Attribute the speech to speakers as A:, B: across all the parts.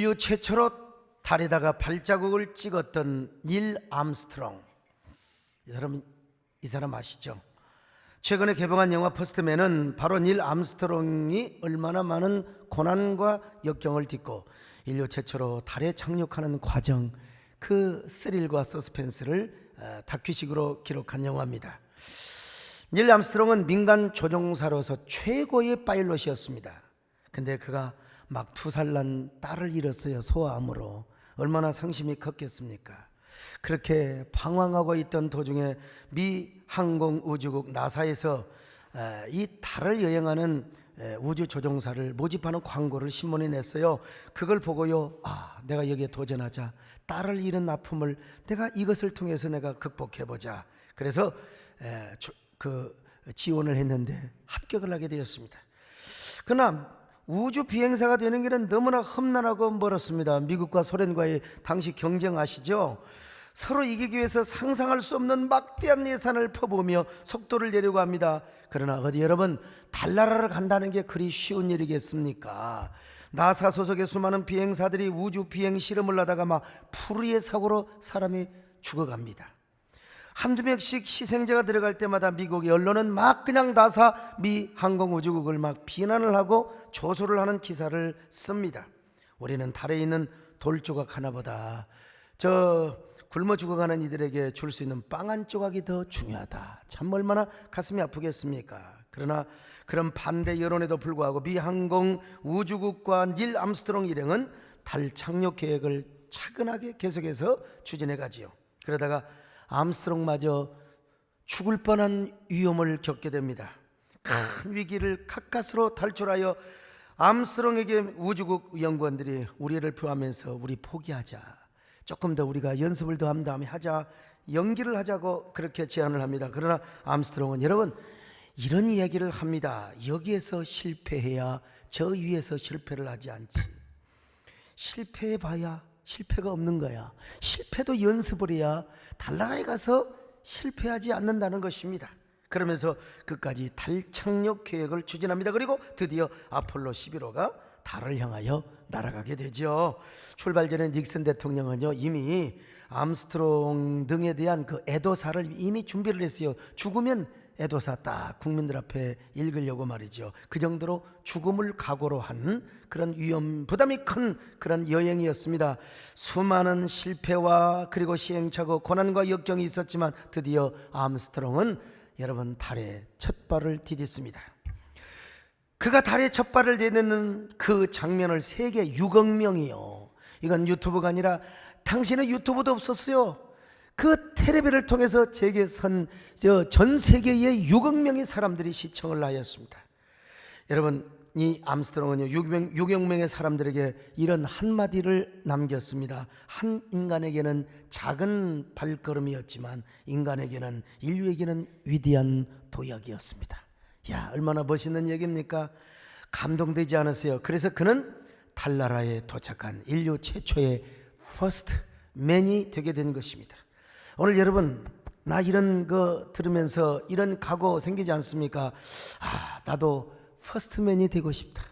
A: 인류 최초로 달에다가 발자국을 찍었던 닐 암스트롱. 이 사람 아시죠? 최근에 개봉한 영화 퍼스트맨은 바로 닐 암스트롱이 얼마나 많은 고난과 역경을 딛고 인류 최초로 달에 착륙하는 과정, 그 스릴과 서스펜스를 다큐식으로 기록한 영화입니다. 닐 암스트롱은 민간 조종사로서 최고의 파일럿이었습니다. 근데 그가 막 2살 난 딸을 잃었어요. 소아암으로. 얼마나 상심이 컸겠습니까? 그렇게 방황하고 있던 도중에 미 항공우주국 나사에서 이 달을 여행하는 우주 조종사를 모집하는 광고를 신문에 냈어요. 그걸 보고요, 내가 여기에 도전하자. 딸을 잃은 아픔을 내가 이것을 통해서 내가 극복해보자. 그래서 지원을 했는데 합격을 하게 되었습니다. 그러나 우주 비행사가 되는 길은 너무나 험난하고 멀었습니다. 미국과 소련과의 당시 경쟁 아시죠? 서로 이기기 위해서 상상할 수 없는 막대한 예산을 퍼부으며 속도를 내려고 합니다. 그러나 어디 여러분, 달나라를 간다는 게 그리 쉬운 일이겠습니까? 나사 소속의 수많은 비행사들이 우주 비행 실험을 하다가 막 불의의 사고로 사람이 죽어갑니다. 한두 명씩 희생자가 들어갈 때마다 미국의 언론은 막 그냥 나사 미 항공우주국을 막 비난을 하고 조소를 하는 기사를 씁니다. 우리는 달에 있는 돌조각 하나보다 저 굶어 죽어가는 이들에게 줄 수 있는 빵 한 조각이 더 중요하다. 참 얼마나 가슴이 아프겠습니까? 그러나 그런 반대 여론에도 불구하고 미 항공우주국과 닐 암스트롱 일행은 달 착륙 계획을 차근하게 계속해서 추진해 가지요. 그러다가 암스트롱마저 죽을 뻔한 위험을 겪게 됩니다. 큰 위기를 가까스로 탈출하여 암스트롱에게 우주국 연구원들이 우리를 표하면서 우리 포기하자, 조금 더 우리가 연습을 더 한 다음에 하자, 연기를 하자고 그렇게 제안을 합니다. 그러나 암스트롱은 여러분 이런 이야기를 합니다. 여기에서 실패해야 저 위에서 실패를 하지 않지. 실패해봐야 실패가 없는 거야. 실패도 연습을 해야 달나라에 가서 실패하지 않는다는 것입니다. 그러면서 끝까지 달 착륙 계획을 추진합니다. 그리고 드디어 아폴로 11호가 달을 향하여 날아가게 되죠. 출발 전에 닉슨 대통령은요, 이미 암스트롱 등에 대한 그 애도사를 이미 준비를 했어요. 죽으면 애도사 딱 국민들 앞에 읽으려고 말이죠. 그 정도로 죽음을 각오로 한 그런 위험 부담이 큰 그런 여행이었습니다. 수많은 실패와 그리고 시행착오, 고난과 역경이 있었지만 드디어 암스트롱은 여러분 달에 첫 발을 디뎠습니다. 그가 달에 첫 발을 내딛는 그 장면을 세계 6억 명이요, 이건 유튜브가 아니라 당시에는 유튜브도 없었어요. 그 텔레비를 통해서 전 세계의 6억 명의 사람들이 시청을 하였습니다. 여러분, 이 암스트롱은요 6억 명의 사람들에게 이런 한마디를 남겼습니다. 한 인간에게는 작은 발걸음이었지만 인간에게는, 인류에게는 위대한 도약이었습니다. 야, 얼마나 멋있는 얘기입니까? 감동되지 않으세요? 그래서 그는 달나라에 도착한 인류 최초의 퍼스트 맨이 되게 된 것입니다. 오늘 여러분, 나 이런 거 들으면서 이런 각오 생기지 않습니까? 나도 퍼스트맨이 되고 싶다.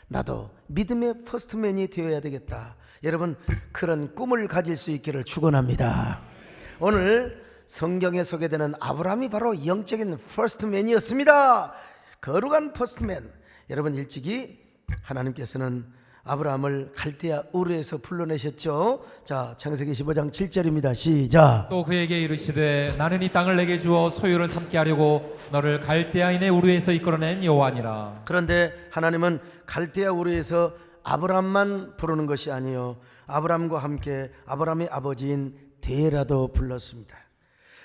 A: 나도 믿음의 퍼스트맨이 되어야 되겠다. 여러분, 그런 꿈을 가질 수 있기를 축원합니다. 오늘 성경에 소개되는 아브라함이 바로 영적인 퍼스트맨이었습니다. 거룩한 퍼스트맨. 여러분, 일찍이 하나님께서는 아브라함을 갈대아 우르에서 불러내셨죠. 자, 창세기 15장 7절입니다. 시작.
B: 또 그에게 이르시되 나는 이 땅을 내게 주어 소유를 삼게 하려고 너를 갈대아인의 우르에서 이끌어낸 여호와니라.
A: 그런데 하나님은 갈대아 우르에서 아브라함만 부르는 것이 아니요, 아브라함과 함께 아브라함의 아버지인 데라도 불렀습니다.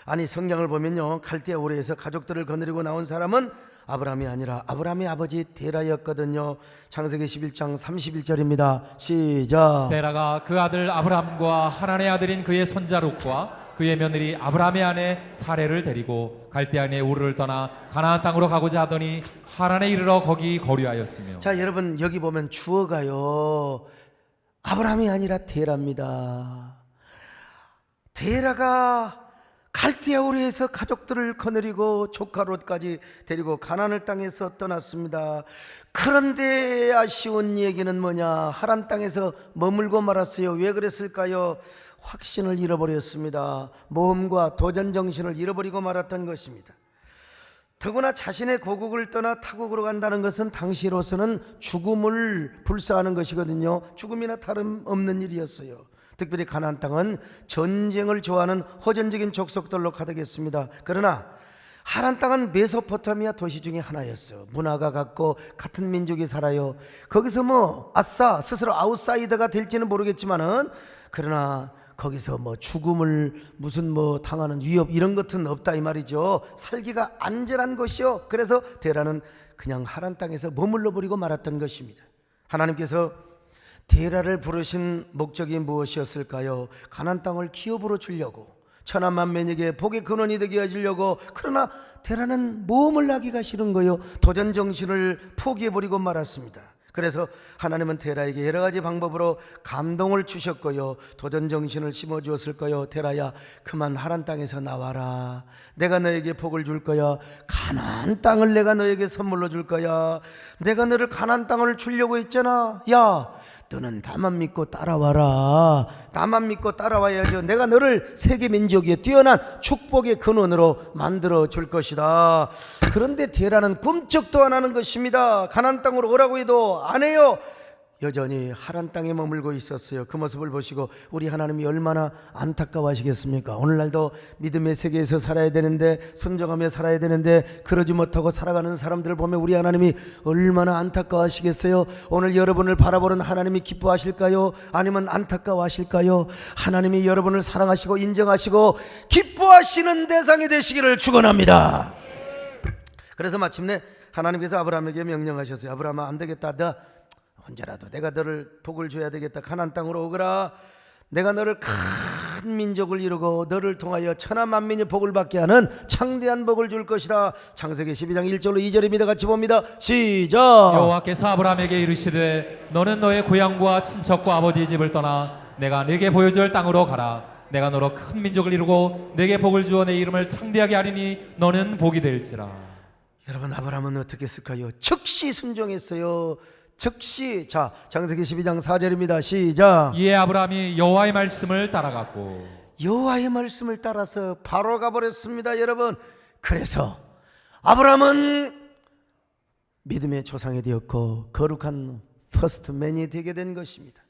A: 아니, 성경을 보면요, 갈대아 우르에서 가족들을 거느리고 나온 사람은 아브라함이 아니라 아브라함의 아버지 데라였거든요. 창세기 11장 31절입니다. 시작.
B: 데라가 그 아들 아브라함과 하란의 아들인 그의 손자 룻과 그의 며느리 아브라함의 아내 사레를 데리고 갈대아인의 우르를 떠나 가나안 땅으로 가고자 하더니 하란에 이르러 거기 거류하였으며.
A: 자, 여러분, 여기 보면 주어가요, 아브라함이 아니라 데라입니다. 데라가 갈대아우르에서 가족들을 거느리고 조카 롯까지 데리고 가나안 땅에서 떠났습니다. 그런데 아쉬운 얘기는 뭐냐? 하란 땅에서 머물고 말았어요. 왜 그랬을까요? 확신을 잃어버렸습니다. 모험과 도전 정신을 잃어버리고 말았던 것입니다. 더구나 자신의 고국을 떠나 타국으로 간다는 것은 당시로서는 죽음을 불사하는 것이거든요. 죽음이나 다름없는 일이었어요. 특별히 가나안 땅은 전쟁을 좋아하는 호전적인 족속들로 가득했습니다. 그러나 하란 땅은 메소포타미아 도시 중에 하나였어요. 문화가 같고 같은 민족이 살아요. 거기서 뭐 아싸 스스로 아웃사이더가 될지는 모르겠지만은 그러나 거기서 뭐 죽음을 무슨 뭐 당하는 위협 이런 것은 없다 이 말이죠. 살기가 안전한 곳이요. 그래서 데라는 그냥 하란 땅에서 머물러 버리고 말았던 것입니다. 하나님께서 데라를 부르신 목적이 무엇이었을까요? 가나안 땅을 기업으로 주려고, 천하만민에게 복의 근원이 되게 해주려고. 그러나 데라는 모험을 하기가 싫은 거예요. 도전 정신을 포기해버리고 말았습니다. 그래서 하나님은 데라에게 여러 가지 방법으로 감동을 주셨고요, 도전 정신을 심어주었을 거요. 데라야, 그만 하란 땅에서 나와라. 내가 너에게 복을 줄 거야. 가나안 땅을 내가 너에게 선물로 줄 거야. 내가 너를 가나안 땅을 주려고 했잖아. 야, 너는 나만 믿고 따라와라. 나만 믿고 따라와야죠. 내가 너를 세계 민족의 뛰어난 축복의 근원으로 만들어 줄 것이다. 그런데 데라는 꿈쩍도 안 하는 것입니다. 가나안 땅으로 오라고 해도 안 해요. 여전히 하란 땅에 머물고 있었어요. 그 모습을 보시고 우리 하나님이 얼마나 안타까워하시겠습니까? 오늘날도 믿음의 세계에서 살아야 되는데, 순종하며 살아야 되는데 그러지 못하고 살아가는 사람들을 보면 우리 하나님이 얼마나 안타까워하시겠어요? 오늘 여러분을 바라보는 하나님이 기뻐하실까요? 아니면 안타까워하실까요? 하나님이 여러분을 사랑하시고 인정하시고 기뻐하시는 대상이 되시기를 축원합니다. 그래서 마침내 하나님께서 아브라함에게 명령하셨어요. 아브라함아, 안 되겠다. 너 언제라도 내가 너를 복을 줘야 되겠다. 가나안 땅으로 오거라. 내가 너를 큰 민족을 이루고 너를 통하여 천하 만민이 복을 받게 하는 창대한 복을 줄 것이다. 창세기 12장 1절로 2절입니다. 같이 봅니다. 시작.
B: 여호와께서 아브라함에게 이르시되 너는 너의 고향과 친척과 아버지의 집을 떠나 내가 네게 보여줄 땅으로 가라. 내가 너로 큰 민족을 이루고 네게 복을 주어 내 이름을 창대하게 하리니 너는 복이 될지라.
A: 여러분, 아브라함은 어떻게 했을까요? 즉시 순종했어요. 즉시. 자, 창세기 12장 4절입니다. 시작.
B: 이에 아브라함이 여호와의 말씀을 따라갔고,
A: 여호와의 말씀을 따라서 바로 가버렸습니다. 여러분, 그래서 아브라함은 믿음의 조상이 되었고 거룩한 퍼스트맨이 되게 된 것입니다.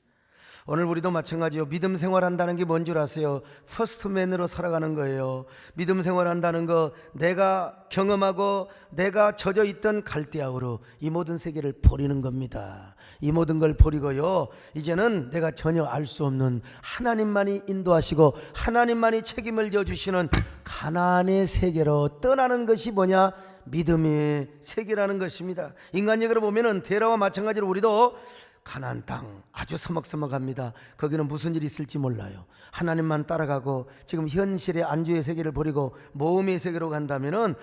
A: 오늘 우리도 마찬가지요. 믿음 생활한다는 게 뭔 줄 아세요? 퍼스트맨으로 살아가는 거예요. 믿음 생활한다는 거, 내가 경험하고 내가 젖어 있던 갈대아우르 이 모든 세계를 버리는 겁니다. 이 모든 걸 버리고요, 이제는 내가 전혀 알 수 없는 하나님만이 인도하시고 하나님만이 책임을 져주시는 가나안의 세계로 떠나는 것이 뭐냐? 믿음의 세계라는 것입니다. 인간적으로 보면은 데라와 마찬가지로 우리도 가나안 땅 아주 서먹서먹합니다. 거기는 무슨 일이 있을지 몰라요. 하나님만 따라가고 지금 현실의 안주의 세계를 버리고 모험의 세계로 간다면은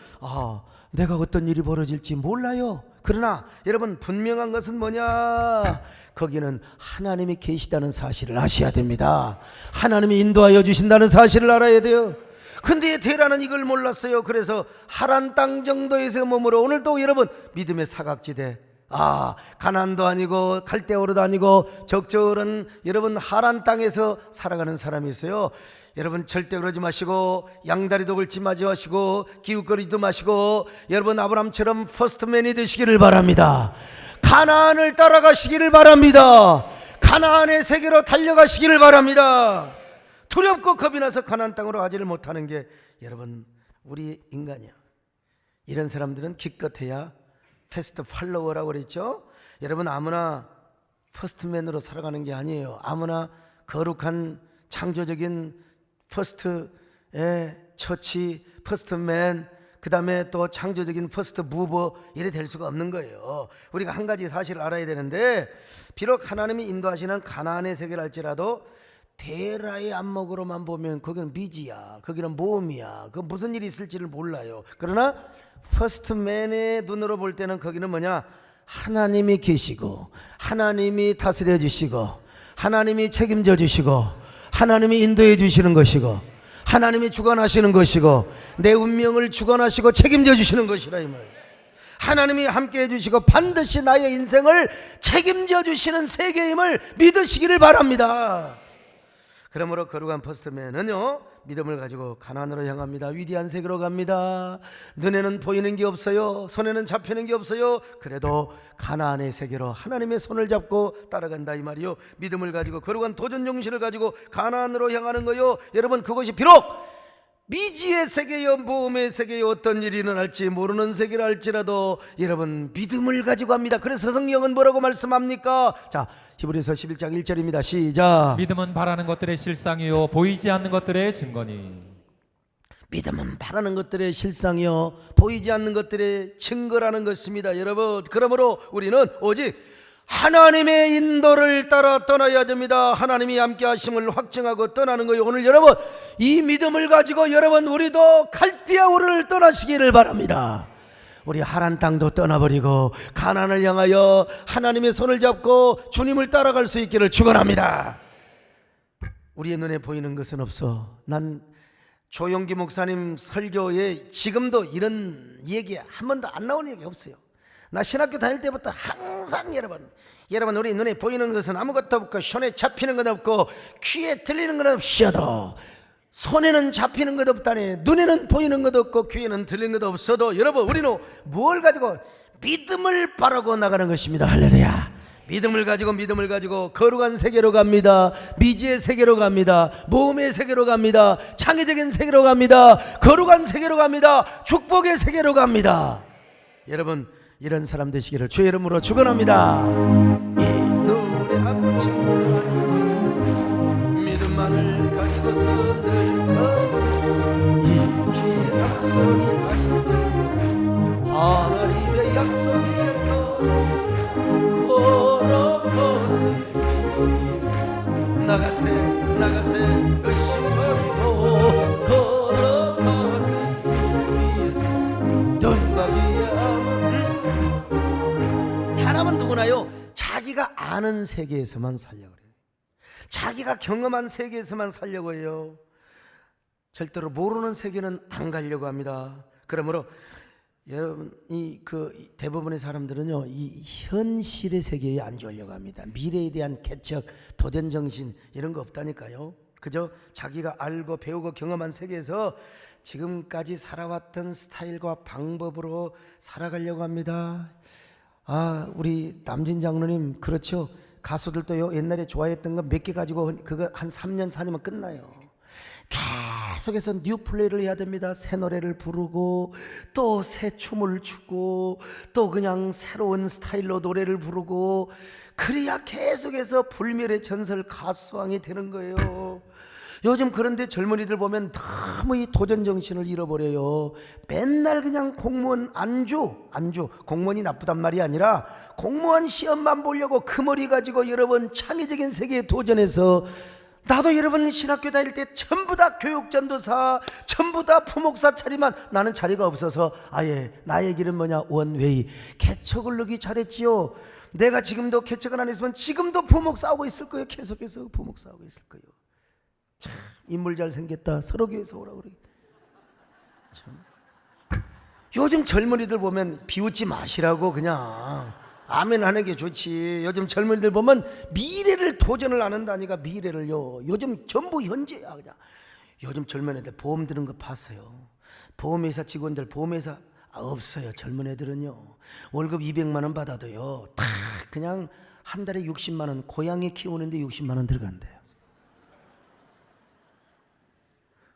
A: 내가 어떤 일이 벌어질지 몰라요. 그러나 여러분, 분명한 것은 뭐냐? 거기는 하나님이 계시다는 사실을 아셔야 됩니다. 하나님이 인도하여 주신다는 사실을 알아야 돼요. 근데 데라는 이걸 몰랐어요. 그래서 하란 땅 정도에서 머물러 오늘도 여러분 믿음의 사각지대, 가나안도 아니고 갈대아우르도 아니고 적절한 여러분 하란 땅에서 살아가는 사람이 있어요. 여러분 절대 그러지 마시고 양다리도 긁지 마시고 기웃거리지도 마시고 여러분 아브라함처럼 퍼스트맨이 되시기를 바랍니다. 가나안을 따라가시기를 바랍니다. 가나안의 세계로 달려가시기를 바랍니다. 두렵고 겁이 나서 가나안 땅으로 가지를 못하는 게 여러분 우리 인간이야. 이런 사람들은 기껏해야 패스트 팔로워라고 그랬죠. 여러분, 아무나 퍼스트맨으로 살아가는 게 아니에요. 아무나 거룩한 창조적인 퍼스트의 처치, 퍼스트맨, 그 다음에 또 창조적인 퍼스트 무버 이래 될 수가 없는 거예요. 우리가 한 가지 사실을 알아야 되는데, 비록 하나님이 인도하시는 가나안의 세계를 할지라도 데라의 안목으로만 보면 거기는 미지야, 거기는 모험이야, 그 무슨 일이 있을지를 몰라요. 그러나 퍼스트맨의 눈으로 볼 때는 거기는 뭐냐? 하나님이 계시고 하나님이 다스려 주시고 하나님이 책임져 주시고 하나님이 인도해 주시는 것이고 하나님이 주관하시는 것이고 내 운명을 주관하시고 책임져 주시는 것이라 이 말. 하나님이 함께 해주시고 반드시 나의 인생을 책임져 주시는 세계임을 믿으시기를 바랍니다. 그러므로 거룩한 퍼스트맨은요, 믿음을 가지고 가나안으로 향합니다. 위대한 세계로 갑니다. 눈에는 보이는 게 없어요. 손에는 잡히는 게 없어요. 그래도 가나안의 세계로 하나님의 손을 잡고 따라간다 이 말이요. 믿음을 가지고 거룩한 도전 정신을 가지고 가나안으로 향하는 거요. 여러분, 그것이 비록 미지의 세계여 모험의 세계여 어떤 일이 일어날지 모르는 세계라 할지라도 여러분 믿음을 가지고 합니다. 그래서 성경은 뭐라고 말씀합니까? 자, 히브리서 11장 1절입니다. 시작.
B: 믿음은 바라는 것들의 실상이요 보이지 않는 것들의 증거니.
A: 믿음은 바라는 것들의 실상이요 보이지 않는 것들의 증거라는 것입니다. 여러분, 그러므로 우리는 오직 하나님의 인도를 따라 떠나야 됩니다. 하나님이 함께 하심을 확증하고 떠나는 거예요. 오늘 여러분 이 믿음을 가지고 여러분 우리도 갈대아 우르를 떠나시기를 바랍니다. 우리 하란 땅도 떠나버리고 가나안을 향하여 하나님의 손을 잡고 주님을 따라갈 수 있기를 축원합니다. 우리의 눈에 보이는 것은 없어. 난 조용기 목사님 설교에 지금도 이런 얘기 한 번도 안 나오는 얘기 없어요. 나 신학교 다닐 때부터 항상 여러분 우리 눈에 보이는 것은 아무것도 없고 손에 잡히는 것 없고 귀에 들리는 것 없어도 손에는 잡히는 것 없다니 눈에는 보이는 것 없고 귀에는 들리는 것 없어도 여러분 우리는 뭘 가지고 믿음을 바라고 나가는 것입니다. 할렐루야. 믿음을 가지고 거룩한 세계로 갑니다. 미지의 세계로 갑니다. 모험의 세계로 갑니다. 창의적인 세계로 갑니다. 거룩한 세계로 갑니다. 축복의 세계로 갑니다. 여러분 이런 사람 되시기를 주의 이름으로 축원합니다. 이 눈에 안 보이는 믿음만을 가지고서 이 귀에 약속이 아닌 하나님의 약속 위에서 걸어가세 나가세 의심 버리고 걸어가세 눈과 귀에 사람은 누구나요 자기가 아는 세계에서만 살려고 해요. 자기가 경험한 세계에서만 살려고 해요. 절대로 모르는 세계는 안 가려고 합니다. 그러므로 여러분 대부분의 사람들은요 이 현실의 세계에 안주하려고 합니다. 미래에 대한 개척, 도전 정신 이런 거 없다니까요. 그저 자기가 알고 배우고 경험한 세계에서 지금까지 살아왔던 스타일과 방법으로 살아가려고 합니다. 우리 남진 장로님 그렇죠. 가수들도요 옛날에 좋아했던 거 몇 개 가지고 그거 한 3년 4년만 끝나요. 계속해서 뉴 플레이를 해야 됩니다. 새 노래를 부르고 또 새 춤을 추고 또 그냥 새로운 스타일로 노래를 부르고 그래야 계속해서 불멸의 전설 가수왕이 되는 거예요. 요즘 그런데 젊은이들 보면 너무 이 도전 정신을 잃어버려요. 맨날 그냥 공무원 안주 공무원이 나쁘단 말이 아니라 공무원 시험만 보려고 그 머리 가지고 여러분 창의적인 세계에 도전해서 나도 여러분 신학교 다닐 때 전부 다 교육전도사 전부 다 부목사 자리만 나는 자리가 없어서 아예 나의 길은 뭐냐 원웨이 개척을 넣기 잘했지요. 내가 지금도 개척을 안 했으면 지금도 부목사하고 있을 거예요. 계속해서 부목사하고 있을 거예요. 참 인물 잘생겼다 서로교에서 오라고 그래. 참 요즘 젊은이들 보면 비웃지 마시라고 그냥 아멘 하는 게 좋지. 요즘 젊은이들 보면 미래를 도전을 안 한다니까. 미래를요 요즘 전부 현재야. 그냥 요즘 젊은이들 보험 드는 거 봤어요. 보험회사 직원들 보험회사 없어요. 젊은 애들은요 월급 200만 원 받아도요 다 그냥 한 달에 60만 원 고양이 키우는데 60만 원 들어간대요.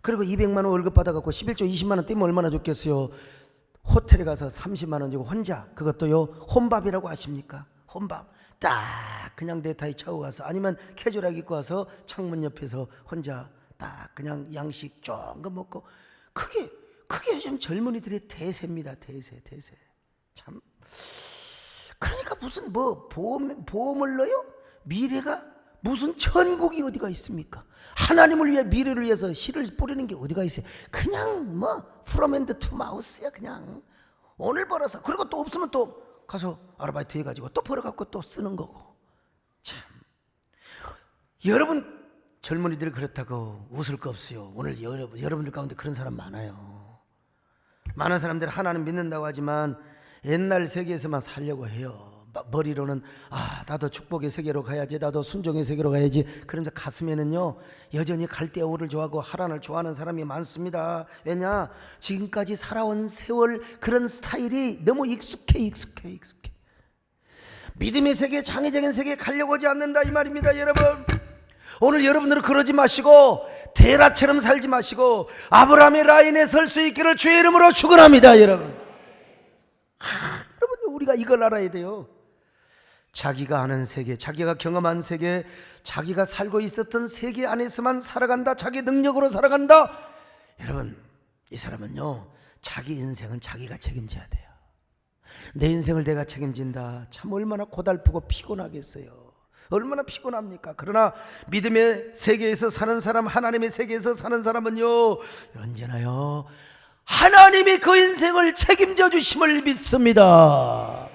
A: 그리고 200만 원 월급 받아갖고 11조 20만 원 떼면 얼마나 좋겠어요. 호텔에 가서 30만 원 주고 혼자 그것도요 혼밥이라고 아십니까? 혼밥 딱 그냥 내 타이 차고 가서 아니면 캐주얼하게 입고 와서 창문 옆에서 혼자 딱 그냥 양식 좋은 거 먹고 그게 요즘 젊은이들의 대세입니다. 대세 참. 그러니까 무슨 뭐 보험을 넣어요? 미래가 무슨 천국이 어디가 있습니까? 하나님을 위해 미래를 위해서 씨를 뿌리는 게 어디가 있어요? 그냥 뭐 from hand to mouth야. 그냥 오늘 벌어서 그리고 또 없으면 또 가서 아르바이트 해가지고 또 벌어갖고 또 쓰는 거고. 참 여러분 젊은이들이 그렇다고 웃을 거 없어요. 오늘 여러분들 가운데 그런 사람 많아요. 많은 사람들이 하나님 믿는다고 하지만 옛날 세계에서만 살려고 해요. 머리로는 나도 축복의 세계로 가야지, 나도 순종의 세계로 가야지. 그러면서 가슴에는요 여전히 갈대아우를 좋아하고 하란을 좋아하는 사람이 많습니다. 왜냐? 지금까지 살아온 세월 그런 스타일이 너무 익숙해. 믿음의 세계, 장애적인 세계에 가려고 하지 않는다 이 말입니다. 여러분, 오늘 여러분들은 그러지 마시고 데라처럼 살지 마시고 아브라함의 라인에 설 수 있기를 주의 이름으로 축원합니다. 여러분, 여러분, 우리가 이걸 알아야 돼요. 자기가 아는 세계, 자기가 경험한 세계, 자기가 살고 있었던 세계 안에서만 살아간다, 자기 능력으로 살아간다. 여러분, 이 사람은요 자기 인생은 자기가 책임져야 돼요. 내 인생을 내가 책임진다. 참 얼마나 고달프고 피곤하겠어요. 얼마나 피곤합니까? 그러나 믿음의 세계에서 사는 사람, 하나님의 세계에서 사는 사람은요 언제나요 하나님이 그 인생을 책임져 주심을 믿습니다.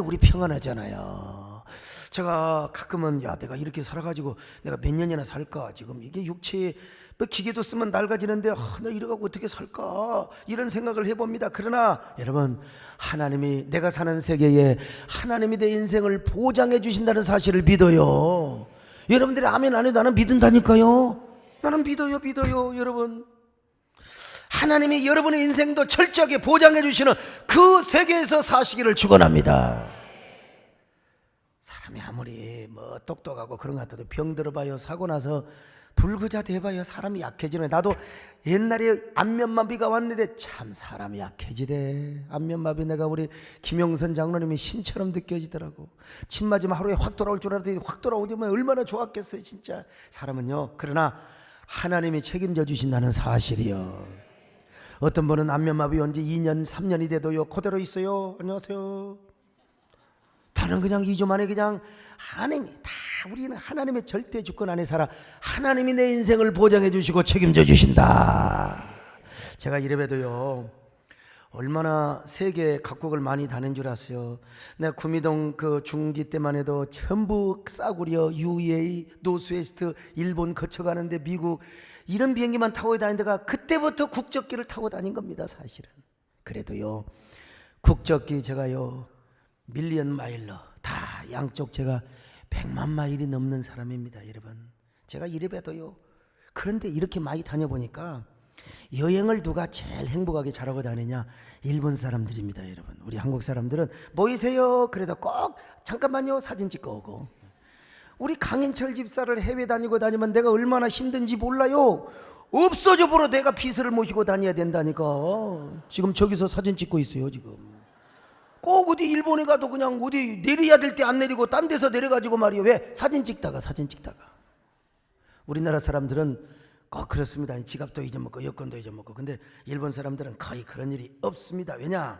A: 우리 평안하잖아요. 제가 가끔은 내가 이렇게 살아가지고 내가 몇 년이나 살까, 지금 이게 육체에 기계도 쓰면 낡아지는데 나 이래가지고 어떻게 살까, 이런 생각을 해봅니다. 그러나 여러분, 하나님이 내가 사는 세계에 하나님이 내 인생을 보장해 주신다는 사실을 믿어요. 여러분들이 아멘 안 해도 나는 믿는다니까요. 나는 믿어요. 여러분, 하나님이 여러분의 인생도 철저하게 보장해 주시는 그 세계에서 사시기를 축원합니다. 사람이 아무리 똑똑하고 그런 것 같아도 병 들어봐요, 사고 나서 불구자 돼봐요, 사람이 약해지네. 나도 옛날에 안면마비가 왔는데 참 사람이 약해지대. 안면마비 내가 우리 김영선 장로님이 신처럼 느껴지더라고. 침 맞으면 하루에 확 돌아올 줄 알았더니 확 돌아오지만 얼마나 좋았겠어요 진짜. 사람은요, 그러나 하나님이 책임져 주신다는 사실이요. 어떤 분은 안면마비 온 지 2년 3년이 돼도요 그대로 있어요. 안녕하세요. 다는 그냥 2주 만에 그냥 하나님이 다, 우리는 하나님의 절대 주권 안에 살아 하나님이 내 인생을 보장해 주시고 책임져 주신다. 제가 이래봬도요 얼마나 세계 각국을 많이 다닌 줄 아세요? 내가 구미동 그 중기 때만 해도 전부 싸구려 UAE, 노스웨스트, 일본 거쳐가는데 미국 이런 비행기만 타고 다닌 데가 그때부터 국적기를 타고 다닌 겁니다. 사실은. 그래도요 국적기 제가요 밀리언 마일러 다 양쪽 제가 100만 마일이 넘는 사람입니다. 여러분, 제가 이래봬도요. 그런데 이렇게 많이 다녀보니까 여행을 누가 제일 행복하게 잘하고 다니냐? 일본 사람들입니다. 여러분, 우리 한국 사람들은 모이세요 그래도 꼭 잠깐만요 사진 찍고 오고. 우리 강인철 집사를 해외 다니고 다니면 내가 얼마나 힘든지 몰라요. 없어져 버려. 내가 비서를 모시고 다녀야 된다니까. 지금 저기서 사진 찍고 있어요. 지금 꼭 어디 일본에 가도 그냥 어디 내려야 될 때 안 내리고 딴 데서 내려가지고 말이에요. 왜? 사진 찍다가. 우리나라 사람들은 꼭 그렇습니다. 지갑도 잊어먹고 여권도 잊어먹고. 근데 일본 사람들은 거의 그런 일이 없습니다. 왜냐?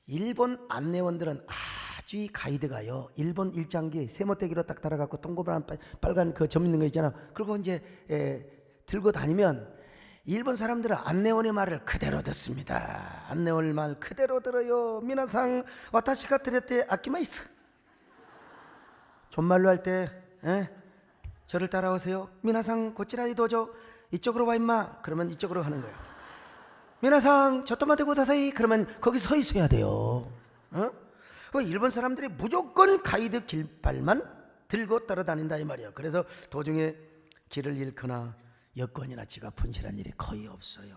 A: 일본 안내원들은 아주 이 가이드가요 일본 일장기 세모떼기로 딱 달아갖고 동그란 빨간 그 점 있는 거 있잖아. 그리고 이제 들고 다니면 일본 사람들은 안내원의 말을 그대로 듣습니다. 안내원 말 그대로 들어요. 미나상 와타시가 드렸대 아키마이스. 존말로 할 때 저를 따라오세요. 미나상 고치라이 도저 이쪽으로 와 임마. 그러면 이쪽으로 가는 거예요. 미나상 저토마테 고다사이. 그러면 거기 서 있어야 돼요. 일본 사람들이 무조건 가이드 길발만 들고 따라다닌다 이 말이야. 그래서 도중에 길을 잃거나 여권이나 지갑 분실한 일이 거의 없어요.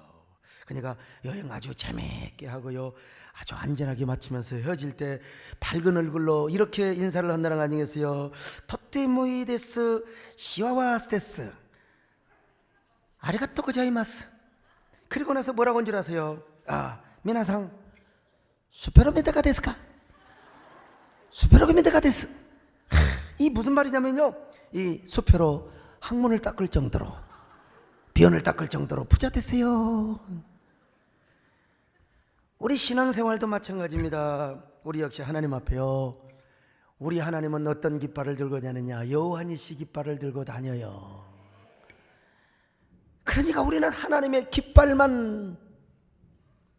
A: 그러니까 여행 아주 재미있게 하고요, 아주 안전하게 마치면서 헤어질 때 밝은 얼굴로 이렇게 인사를 한다는 거 아니겠어요? 토테모이 데스 시와와 스테스 아리가또 고자이마스. 그리고 나서 뭐라고 한 줄 아세요? 미나상 수페로메다가 데스까? 수페로메다가 데스. 이 무슨 말이냐면요, 이 수페로 항문을 닦을 정도로, 비언을 닦을 정도로 부자 되세요. 우리 신앙생활도 마찬가지입니다. 우리 역시 하나님 앞에요, 우리 하나님은 어떤 깃발을 들고 다니냐? 여호와니시 깃발을 들고 다녀요. 그러니까 우리는 하나님의 깃발만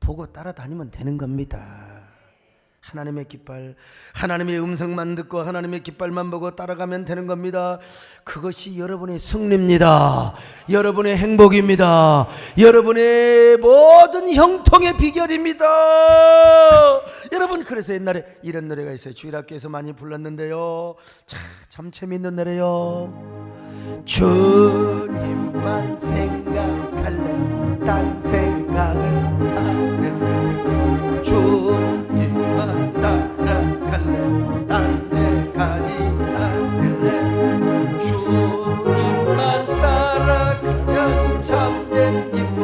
A: 보고 따라다니면 되는 겁니다. 하나님의 깃발, 하나님의 음성만 듣고 하나님의 깃발만 보고 따라가면 되는 겁니다. 그것이 여러분의 승리입니다. 여러분의 행복입니다. 여러분의 모든 형통의 비결입니다. 여러분, 그래서 옛날에 이런 노래가 있어요. 주일학교에서 많이 불렀는데요, 참 재밌는 노래요. 주님만 생각할래, 딴 생각을 안 할래. 주님만 따라갈래, 딴 데 가지 않을래. 주님만 따라가면 참된 기쁨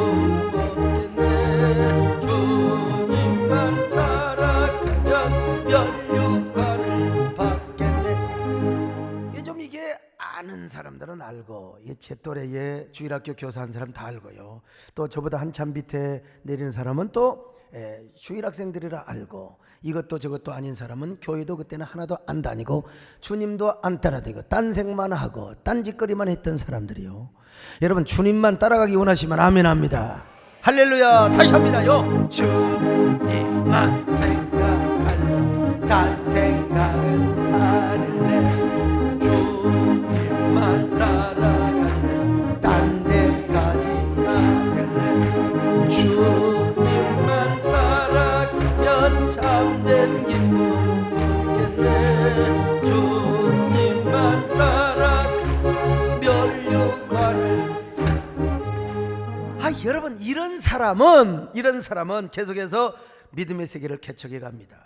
A: 얻겠네. 주님만 따라가면 면류관을 받겠네. 이게 아는 사람들은 알고, 제 또래의 주일학교 교사한 사람 다 알고요. 또 저보다 한참 밑에 내리는 사람은 또 주일학생들이라 알고, 이것도 저것도 아닌 사람은 교회도 그때는 하나도 안 다니고 주님도 안 따라다니고 딴생만 하고 딴짓거리만 했던 사람들이요. 여러분, 주님만 따라가기 원하시면 아멘 합니다. 할렐루야. 다시 합니다요. 주님만 생각할래, 딴 생각은 안 할래. 주님만 따라갈래, 딴 데 가지 않을래. 주님만 따라가면 참된 기쁨 얻겠네. 주님만 따라가면 면류관을. 여러분, 이런 사람은 계속해서 믿음의 세계를 개척해 갑니다.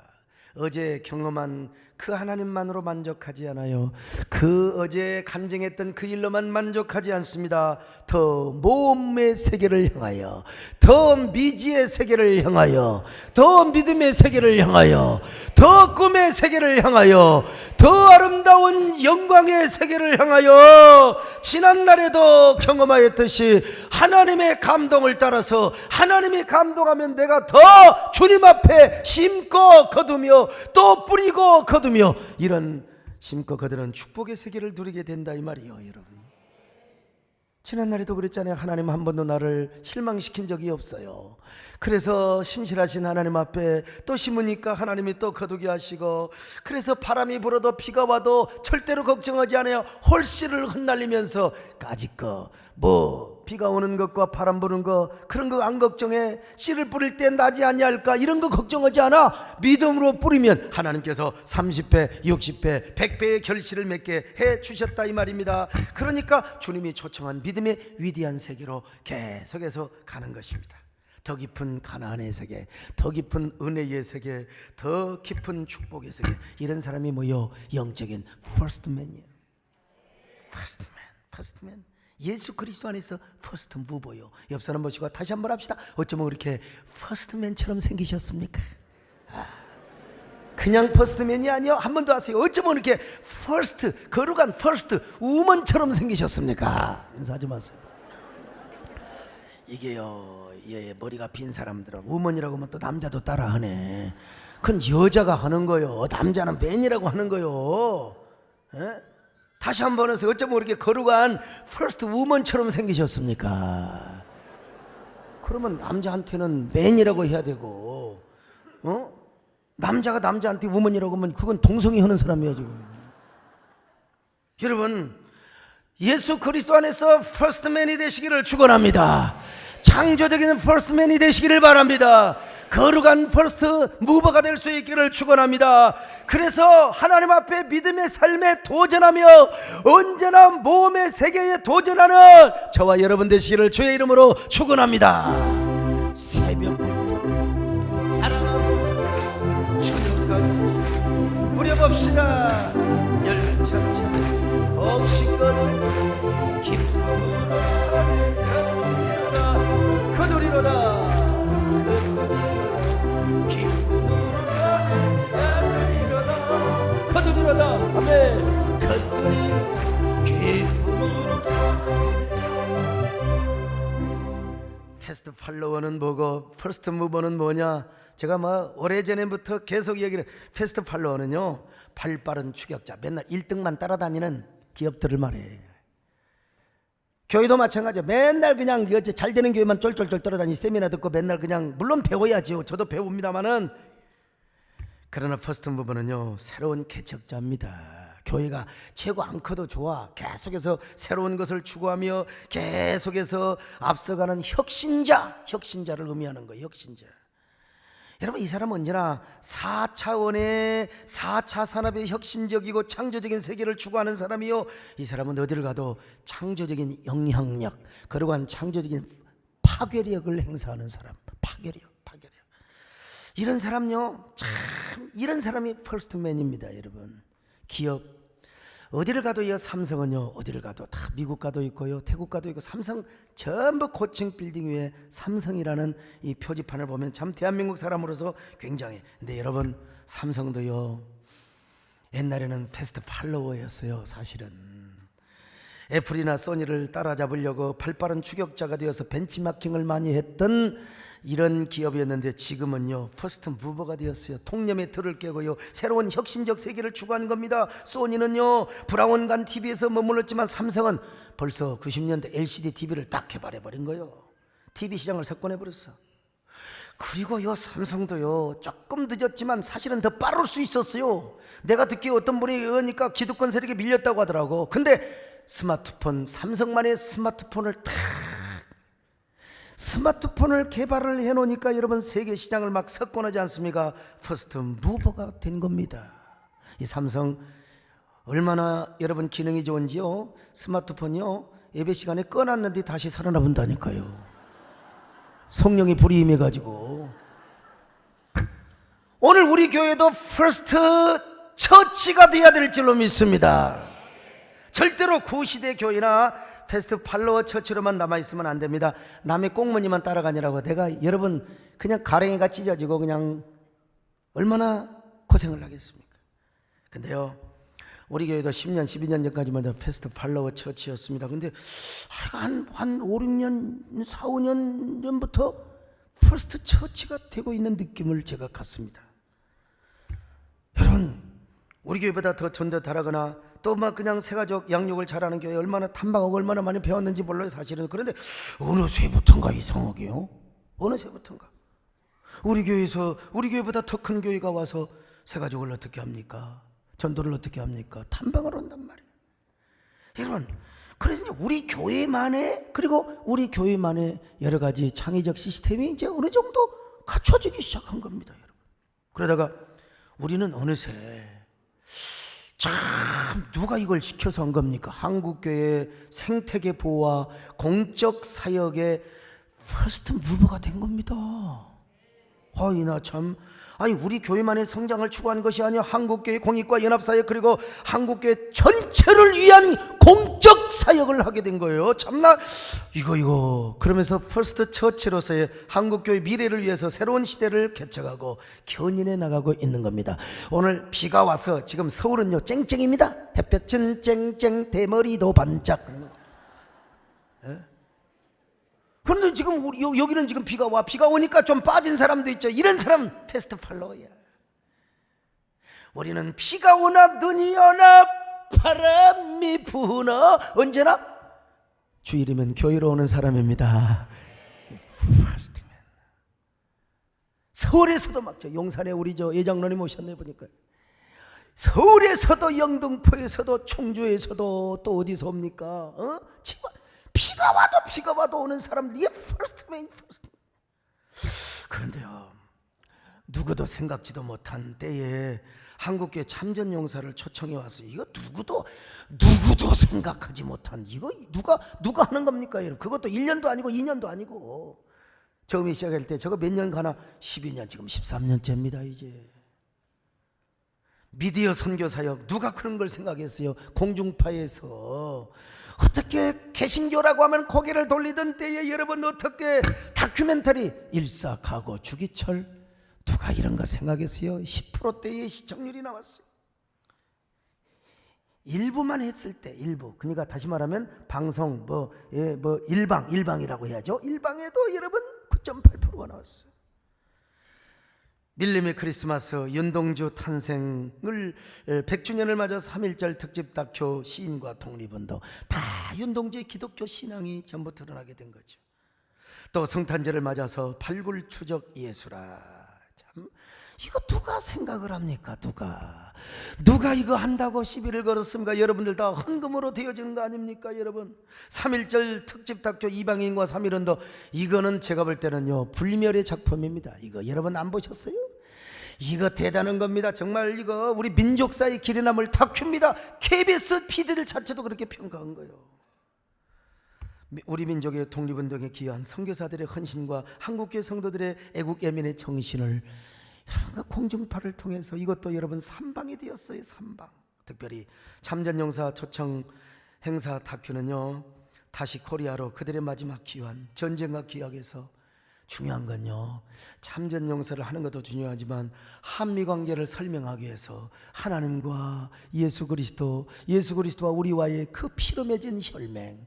A: 어제 경험한 그 하나님만으로 만족하지 않아요. 그 어제 간증했던 그 일로만 만족하지 않습니다. 더 모험의 세계를 향하여, 더 미지의 세계를 향하여, 더 믿음의 세계를 향하여, 더 꿈의 세계를 향하여, 더 아름다운 영광의 세계를 향하여, 지난날에도 경험하였듯이 하나님의 감동을 따라서, 하나님이 감동하면 내가 더 주님 앞에 심고 거두며 또 뿌리고 거두며, 이런 심고 거두는 축복의 세계를 누리게 된다, 이 말이에요. 여러분, 지난날에도 그랬잖아요. 하나님 한 번도 나를 실망시킨 적이 없어요. 그래서 신실하신 하나님 앞에 또 심으니까 하나님이 또 거두게 하시고, 그래서 바람이 불어도 비가 와도 절대로 걱정하지 않아요. 홀씨를 흩날리면서 까짓거 비가 오는 것과 바람 부는 거 그런 거 안 걱정해. 씨를 뿌릴 때 나지 아니할까, 이런 거 걱정하지 않아. 믿음으로 뿌리면 하나님께서 30배, 60배, 100배의 결실을 맺게 해 주셨다, 이 말입니다. 그러니까 주님이 초청한 믿음의 위대한 세계로 계속해서 가는 것입니다. 더 깊은 가나안의 세계, 더 깊은 은혜의 세계, 더 깊은 축복의 세계. 이런 사람이 뭐요? 영적인 퍼스트맨이에요. 퍼스트맨. 예수 그리스도 안에서 퍼스트 무버요. 옆 사람 보시고 다시 한번 합시다. 어쩌면 그렇게 퍼스트맨처럼 생기셨습니까? 그냥 퍼스트맨이 아니요, 한 번 더 하세요. 어쩌면 이렇게 퍼스트, 거룩한 퍼스트 우먼처럼 생기셨습니까? 인사하지 마세요. 이게요, 머리가 빈 사람들은 우먼이라고 하면 또 남자도 따라하네. 그건 여자가 하는 거요, 남자는 맨이라고 하는 거요. 다시 한번 해서 어쩌면 그렇게 거룩한 퍼스트 우먼처럼 생기셨습니까? 그러면 남자한테는 맨이라고 해야 되고, 남자가 남자한테 우먼이라고 하면 그건 동성이 하는 사람이야 지금. 여러분, 예수 그리스도 안에서 퍼스트맨이 되시기를 축원합니다. 창조적인 퍼스트맨이 되시기를 바랍니다. 거룩한 퍼스트 무버가 될 수 있기를 축원합니다. 그래서 하나님 앞에 믿음의 삶에 도전하며 언제나 모험의 세계에 도전하는 저와 여러분 되시기를 주의 이름으로 축원합니다. 새벽부터 사랑하고 저녁까지 뿌려봅시다. 열차차 더욱 신거리 기쁨으로 거두리로다. 거두리로다. 아멘. 거두리로다. 기쁨으로. 패스트 팔로워는 뭐고 퍼스트 무버는 뭐냐? 제가 오래전에부터 계속 얘기를, 패스트 팔로워는요, 발빠른 추격자, 맨날 1등만 따라다니는 기업들을 말해. 교회도 마찬가지예요. 맨날 그냥 잘 되는 교회만 쫄쫄쫄 따라다니 세미나 듣고 맨날 그냥, 물론 배워야죠. 저도 배웁니다만은 그러나 퍼스트 무브는요, 새로운 개척자입니다. 교회가 최고 안 커도 좋아. 계속해서 새로운 것을 추구하며 계속해서 앞서가는 혁신자를 의미하는 거예요. 혁신자. 여러분, 이 사람은 언제나 4차원의 4차 산업의 혁신적이고 창조적인 세계를 추구하는 사람이요, 이 사람은 어디를 가도 창조적인 영향력, 그러고 한 창조적인 파괴력을 행사하는 사람. 파괴력. 이런 사람요, 참 이런 사람이 퍼스트맨입니다. 여러분, 기업 어디를 가도요, 삼성은요, 어디를 가도 다 미국 가도 있고요, 태국 가도 있고, 삼성 전부 고층 빌딩 위에 삼성이라는 이 표지판을 보면 참 대한민국 사람으로서 굉장해. 근데 여러분, 삼성도요, 옛날에는 패스트 팔로워였어요. 사실은 애플이나 소니를 따라잡으려고 발빠른 추격자가 되어서 벤치마킹을 많이 했던 이런 기업이었는데, 지금은요, 퍼스트 무버가 되었어요. 통념의 틀을 깨고요, 새로운 혁신적 세계를 추구하는 겁니다. 소니는요, 브라운관 TV에서 머물렀지만 삼성은 벌써 90년대 LCD TV를 딱 개발해버린 거예요. TV 시장을 석권해버렸어. 그리고 요 삼성도요, 조금 늦었지만 사실은 더 빠를 수 있었어요. 내가 듣기에 어떤 분이 그러니까 기득권 세력에 밀렸다고 하더라고. 근데 스마트폰, 삼성만의 스마트폰을 개발을 해놓으니까 여러분, 세계 시장을 막 석권하지 않습니까? 퍼스트 무버가 된 겁니다. 이 삼성 얼마나 여러분 기능이 좋은지요, 스마트폰이요, 예배 시간에 꺼놨는데 다시 살아나본다니까요. 성령이 불이 임해가지고. 오늘 우리 교회도 퍼스트 처치가 돼야 될 줄로 믿습니다. 절대로 구시대 교회나 패스트 팔로워 처치로만 남아있으면 안 됩니다. 남의 꽁무니만 따라가니라고 내가 여러분 그냥 가랭이가 찢어지고 그냥 얼마나 고생을 하겠습니까? 근데요, 우리 교회도 10년 12년 전까지만 패스트 팔로워 처치였습니다. 근데 한 5, 6년 4, 5년 전부터 퍼스트 처치가 되고 있는 느낌을 제가 갖습니다. 여러분, 우리 교회보다 더 전도달하거나 또 막 그냥 새가족 양육을 잘하는 교회 얼마나 탐방하고 얼마나 많이 배웠는지 몰라요, 사실은. 그런데 어느 새부턴가 이상하게요. 어느 새부턴가 우리 교회보다 더 큰 교회가 와서 새가족을 어떻게 합니까? 전도를 어떻게 합니까? 탐방을 한단 말이에요. 여러분, 그래서 이제 우리 교회만의, 그리고 우리 교회만의 여러 가지 창의적 시스템이 이제 어느 정도 갖춰지기 시작한 겁니다, 여러분. 그러다가 우리는 어느새 참 누가 이걸 시켜서 한 겁니까? 한국교회 생태계 보호와 공적 사역의 퍼스트 무버가 된 겁니다. 이나 참, 아니 우리 교회만의 성장을 추구한 것이 아니라 한국교회 공익과 연합사역, 그리고 한국교회 전체를 위한 공적 사역을 하게 된 거예요. 참나 이거 그러면서 퍼스트 처치로서의 한국교회 미래를 위해서 새로운 시대를 개척하고 견인해 나가고 있는 겁니다. 오늘 비가 와서 지금 서울은요 쨍쨍입니다. 햇볕은 쨍쨍, 대머리도 반짝. 그런데 지금 여기는 지금 비가 오니까 좀 빠진 사람도 있죠. 이런 사람 패스트 팔로워야. 우리는 비가 오나 눈이 오나 바람이 부나 언제나 주일이면 교회로 오는 사람입니다. 퍼스트맨. 서울에서도 막죠. 용산에 우리 예장로님 오셨네 보니까. 서울에서도, 영등포에서도, 청주에서도, 또 어디서 옵니까? 비가 와도 오는 사람들, 이게 퍼스트맨. 그런데요, 누구도 생각지도 못한 때에 한국교회 참전용사를 초청해 왔어요. 이거 누구도 생각하지 못한, 이거 누가 하는 겁니까? 그것도 1년도 아니고 2년도 아니고, 처음에 시작할 때 저거 몇 년 가나? 12년, 지금 13년째입니다 이제. 미디어 선교사역, 누가 그런 걸 생각했어요? 공중파에서 어떻게 개신교라고 하면 고개를 돌리던 때에 여러분, 어떻게 다큐멘터리 일사가고 주기철, 누가 이런 거 생각했어요? 10%대의 시청률이 나왔어요. 일부만 했을 때, 일부. 그러니까 다시 말하면 방송 일방이라고 해야죠. 일방에도 여러분 9.8%가 나왔어요. 밀림의 크리스마스, 윤동주 탄생을 100주년을 맞아 3.1절 특집 다큐 시인과 독립운동, 다 윤동주의 기독교 신앙이 전부 드러나게 된 거죠. 또 성탄절을 맞아서 발굴 추적 예술아, 참 이거 누가 생각을 합니까? 누가 이거 한다고 시비를 걸었습니까? 여러분들 다 헌금으로 되어지는 거 아닙니까? 여러분 3.1절 특집 다큐 이방인과 3.1운동, 이거는 제가 볼 때는요 불멸의 작품입니다. 이거 여러분 안 보셨어요? 이거 대단한 겁니다. 정말 이거 우리 민족사의 길이 남을 다큐입니다. KBS PD들 자체도 그렇게 평가한 거예요. 우리 민족의 독립운동에 기여한 선교사들의 헌신과 한국교회 성도들의 애국 애민의 정신을 공중파를 통해서 이것도 여러분 삼방이 되었어요. 삼방. 특별히 참전용사 초청 행사 다큐는요 다시 코리아로 그들의 마지막 기환, 전쟁과 기약에서 중요한 건요 참전용사를 하는 것도 중요하지만 한미관계를 설명하기 위해서 하나님과 예수 그리스도와 우리와의 그 피로 맺은 혈맹,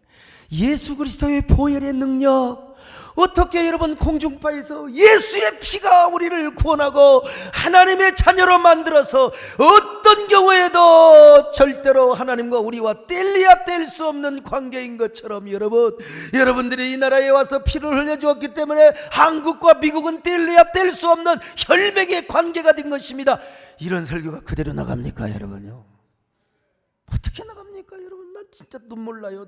A: 예수 그리스도의 보혈의 능력, 어떻게 여러분 공중파에서 예수의 피가 우리를 구원하고 하나님의 자녀로 만들어서 어떤 경우에도 절대로 하나님과 우리와 뗄래야 뗄 수 없는 관계인 것처럼 여러분들이 이 나라에 와서 피를 흘려주었기 때문에 한국과 미국은 뗄래야 뗄 수 없는 혈맥의 관계가 된 것입니다. 이런 설교가 그대로 나갑니까 여러분요? 어떻게 나갑니까 여러분? 나 진짜 눈물 나요.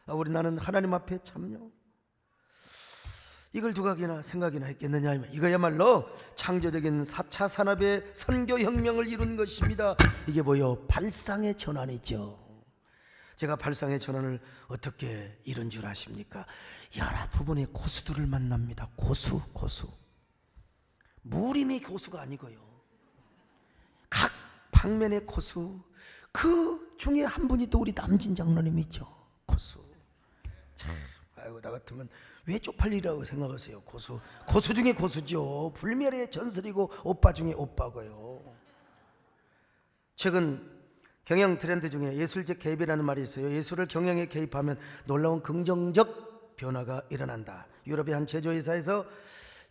A: 우리 나는 하나님 앞에 참요 이걸 누가 생각이나 했겠느냐 하면 이거야말로 창조적인 4차 산업의 선교혁명을 이룬 것입니다. 이게 뭐요? 발상의 전환이죠. 제가 발상의 전환을 어떻게 이룬 줄 아십니까? 여러 부분의 고수들을 만납니다. 고수 무림의 고수가 아니고요 각 방면의 고수. 그 중에 한 분이 또 우리 남진 장로님이죠. 고수. 참, 아이고 나 같으면 왜 쪽팔리라고 생각하세요? 고수 중에 고수죠. 불멸의 전설이고 오빠 중에 오빠고요. 최근 경영 트렌드 중에 예술적 개입이라는 말이 있어요. 예술을 경영에 개입하면 놀라운 긍정적 변화가 일어난다. 유럽의 한 제조회사에서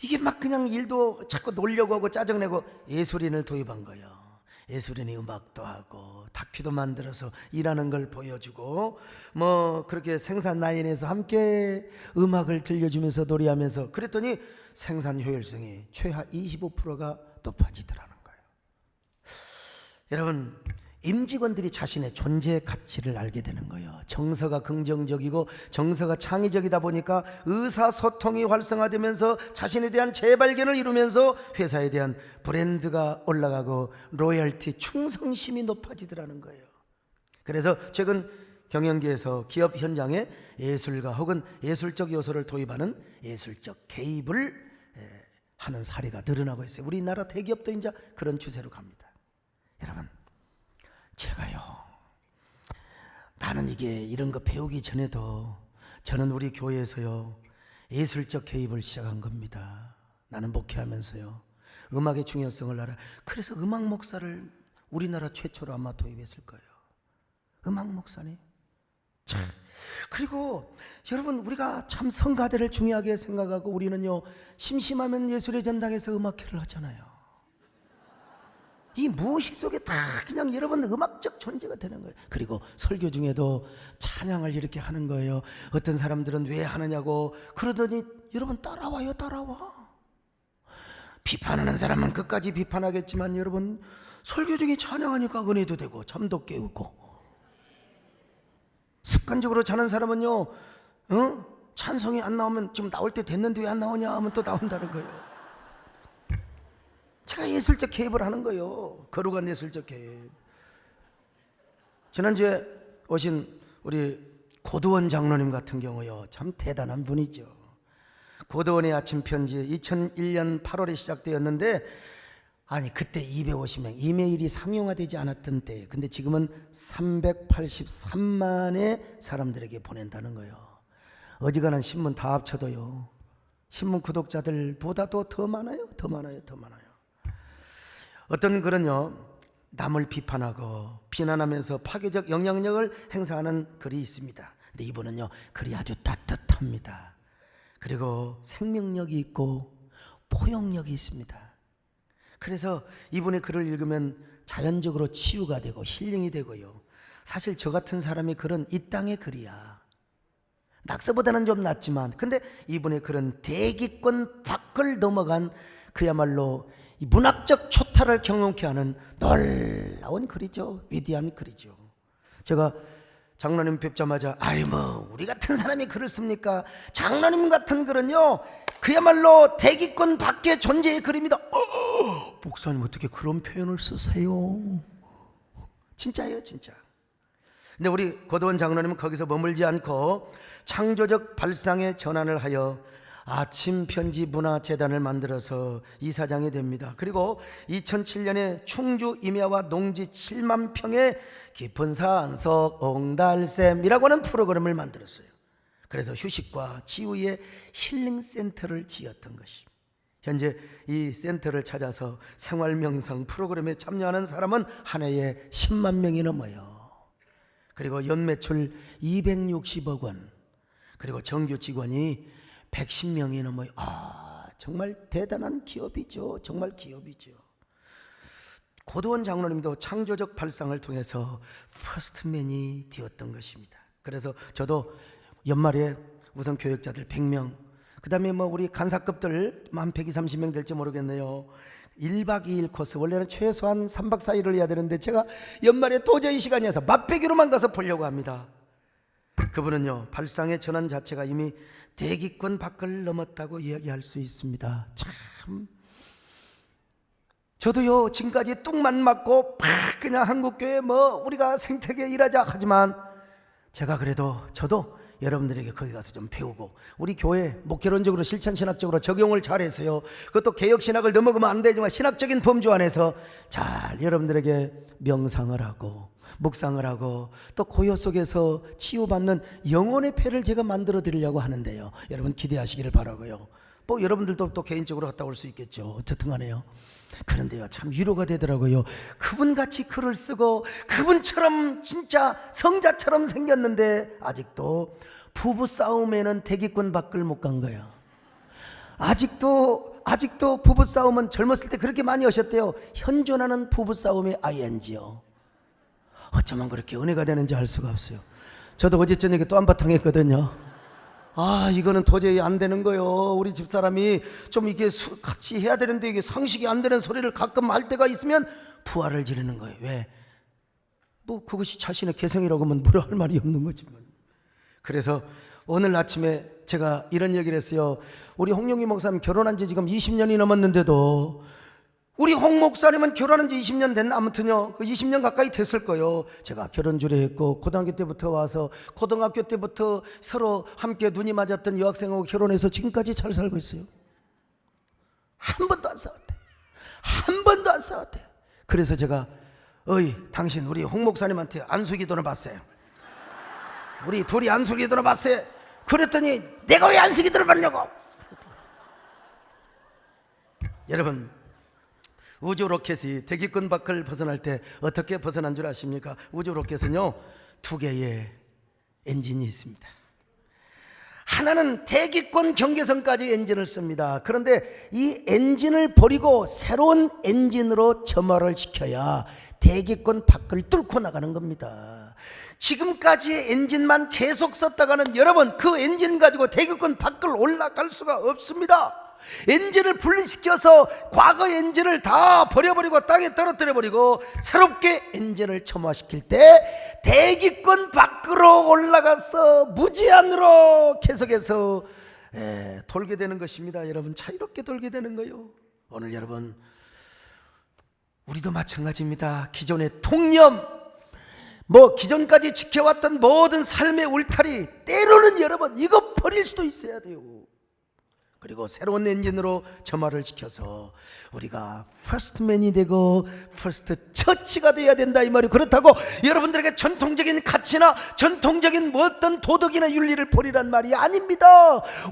A: 이게 막 그냥 일도 자꾸 놀려고 하고 짜증내고 예술인을 도입한 거예요. 예술인이 음악도 하고 다큐도 만들어서 일하는 걸 보여주고 뭐 그렇게 생산 라인에서 함께 음악을 들려주면서 노래하면서 그랬더니 생산 효율성이 최하 25%가 높아지더라는 거예요. 여러분 임직원들이 자신의 존재 가치를 알게 되는 거예요. 정서가 긍정적이고 정서가 창의적이다 보니까 의사소통이 활성화되면서 자신에 대한 재발견을 이루면서 회사에 대한 브랜드가 올라가고 로열티, 충성심이 높아지더라는 거예요. 그래서 최근 경영계에서 기업 현장에 예술가 혹은 예술적 요소를 도입하는 예술적 개입을 하는 사례가 늘어나고 있어요. 우리나라 대기업도 이제 그런 추세로 갑니다. 여러분 제가요 나는 이런 거 배우기 전에도 저는 우리 교회에서요 예술적 개입을 시작한 겁니다. 나는 목회하면서요 음악의 중요성을 알아. 그래서 음악 목사를 우리나라 최초로 아마 도입했을 거예요. 음악 목사님. 그리고 여러분 우리가 참 성가대를 중요하게 생각하고 우리는요 심심하면 예술의 전당에서 음악회를 하잖아요. 이 무의식 속에 다 그냥 여러분 음악적 존재가 되는 거예요. 그리고 설교 중에도 찬양을 이렇게 하는 거예요. 어떤 사람들은 왜 하느냐고 그러더니 여러분 따라와. 비판하는 사람은 끝까지 비판하겠지만 여러분 설교 중에 찬양하니까 은혜도 되고 잠도 깨우고, 습관적으로 자는 사람은요 찬송이 안 나오면 좀 나올 때 됐는데 왜 안 나오냐 하면 또 나온다는 거예요. 제가 예술적 개입을 하는 거예요. 거룩한 예술적 개입. 지난주에 오신 우리 고도원 장로님 같은 경우요 참 대단한 분이죠. 고도원의 아침 편지 2001년 8월에 시작되었는데 그때 250명 이메일이 상용화되지 않았던 때, 근데 지금은 383만의 사람들에게 보낸다는 거예요. 어지간한 신문 다 합쳐도요 신문 구독자들보다도 더 많아요. 어떤 글은요 남을 비판하고 비난하면서 파괴적 영향력을 행사하는 글이 있습니다. 근데 이분은요 글이 아주 따뜻합니다. 그리고 생명력이 있고 포용력이 있습니다. 그래서 이분의 글을 읽으면 자연적으로 치유가 되고 힐링이 되고요. 사실 저 같은 사람의 글은 이 땅의 글이야. 낙서보다는 좀 낫지만 근데 이분의 글은 대기권 밖을 넘어간 그야말로 이 문학적 초탈을 경험케 하는 놀라운 글이죠. 위대한 글이죠. 제가 장로님 뵙자마자 아이 뭐 우리 같은 사람이 글을 씁니까? 장로님 같은 글은요 그야말로 대기권 밖의 존재의 글입니다. 목사님 어떻게 그런 표현을 쓰세요? 진짜예요, 진짜. 근데 우리 고도원 장로님은 거기서 머물지 않고 창조적 발상의 전환을 하여 아침 편지 문화재단을 만들어서 이사장이 됩니다. 그리고 2007년에 충주 임야와 농지 7만 평의 깊은 산속 옹달샘이라고 하는 프로그램을 만들었어요. 그래서 휴식과 치유의 힐링센터를 지었던 것입니다. 현재 이 센터를 찾아서 생활명상 프로그램에 참여하는 사람은 한 해에 10만 명이 넘어요. 그리고 연매출 260억 원, 그리고 정규 직원이 110명이 넘어요. 정말 대단한 기업이죠. 정말 기업이죠. 고도원 장로님도 창조적 발상을 통해서 퍼스트맨이 되었던 것입니다. 그래서 저도 연말에 우선 교역자들 100명, 그 다음에 뭐 우리 간사급들 한 120, 30명 될지 모르겠네요. 1박 2일 코스, 원래는 최소한 3박 4일을 해야 되는데 제가 연말에 도저히 시간이 없어서 맛배기로만 가서 보려고 합니다. 그분은요 발상의 전환 자체가 이미 대기권 밖을 넘었다고 이야기할 수 있습니다. 참 저도요 지금까지 뚝만 맞고 그냥 한국교회 뭐 우리가 생태계 일하자 하지만 제가 그래도 저도 여러분들에게 거기 가서 좀 배우고 우리 교회 목회론적으로 실천신학적으로 적용을 잘해서요, 그것도 개혁신학을 넘어가면 안 되지만 신학적인 범주 안에서 잘 여러분들에게 명상을 하고 묵상을 하고 또 고요 속에서 치유받는 영혼의 패를 제가 만들어 드리려고 하는데요, 여러분 기대하시기를 바라고요. 뭐 여러분들도 또 개인적으로 갔다 올 수 있겠죠. 어쨌든 간에요. 그런데요 참 위로가 되더라고요. 그분같이 글을 쓰고 그분처럼 진짜 성자처럼 생겼는데 아직도 부부싸움에는 대기권 밖을 못 간 거예요. 아직도 부부싸움은 젊었을 때 그렇게 많이 하셨대요. 현존하는 부부싸움의 ING요. 어쩌면 그렇게 은혜가 되는지 알 수가 없어요. 저도 어제 저녁에 또 한바탕 했거든요. 이거는 도저히 안 되는 거예요. 우리 집사람이 좀 이게 같이 해야 되는데 이게 상식이 안 되는 소리를 가끔 할 때가 있으면 부활을 지르는 거예요. 왜? 뭐 그것이 자신의 개성이라고 하면 뭐라 할 말이 없는 거지만. 그래서 오늘 아침에 제가 이런 얘기를 했어요. 우리 홍영기 목사님 결혼한 지 지금 20년이 넘었는데도 우리 홍 목사님은 결혼한 지 20년 됐나? 아무튼요 그 20년 가까이 됐을 거예요. 제가 결혼 주례했고 고등학교 때부터 와서 고등학교 때부터 서로 함께 눈이 맞았던 여학생하고 결혼해서 지금까지 잘 살고 있어요. 한 번도 안 싸웠대. 한 번도 안 싸웠대. 그래서 제가 당신 우리 홍 목사님한테 안수기도를 받어요. 우리 둘이 안수기도를 받어요. 그랬더니 내가 왜 안수기도를 받냐고. 여러분 우주 로켓이 대기권 밖을 벗어날 때 어떻게 벗어난 줄 아십니까? 우주 로켓은요 2개의 엔진이 있습니다. 하나는 대기권 경계선까지 엔진을 씁니다. 그런데 이 엔진을 버리고 새로운 엔진으로 점화를 시켜야 대기권 밖을 뚫고 나가는 겁니다. 지금까지의 엔진만 계속 썼다가는 여러분 그 엔진 가지고 대기권 밖을 올라갈 수가 없습니다. 엔진을 분리시켜서 과거 엔진을 다 버려버리고 땅에 떨어뜨려버리고 새롭게 엔진을 첨화시킬 때 대기권 밖으로 올라가서 무제한으로 계속해서 돌게 되는 것입니다. 여러분 자유롭게 돌게 되는 거예요. 오늘 여러분 우리도 마찬가지입니다. 기존의 통념 기존까지 지켜왔던 모든 삶의 울타리 때로는 여러분 이거 버릴 수도 있어야 돼요. 그리고 새로운 엔진으로 점화를 시켜서 우리가 퍼스트맨이 되고 퍼스트 처치가 돼야 된다 이 말이. 그렇다고 여러분들에게 전통적인 가치나 전통적인 어떤 도덕이나 윤리를 버리란 말이 아닙니다.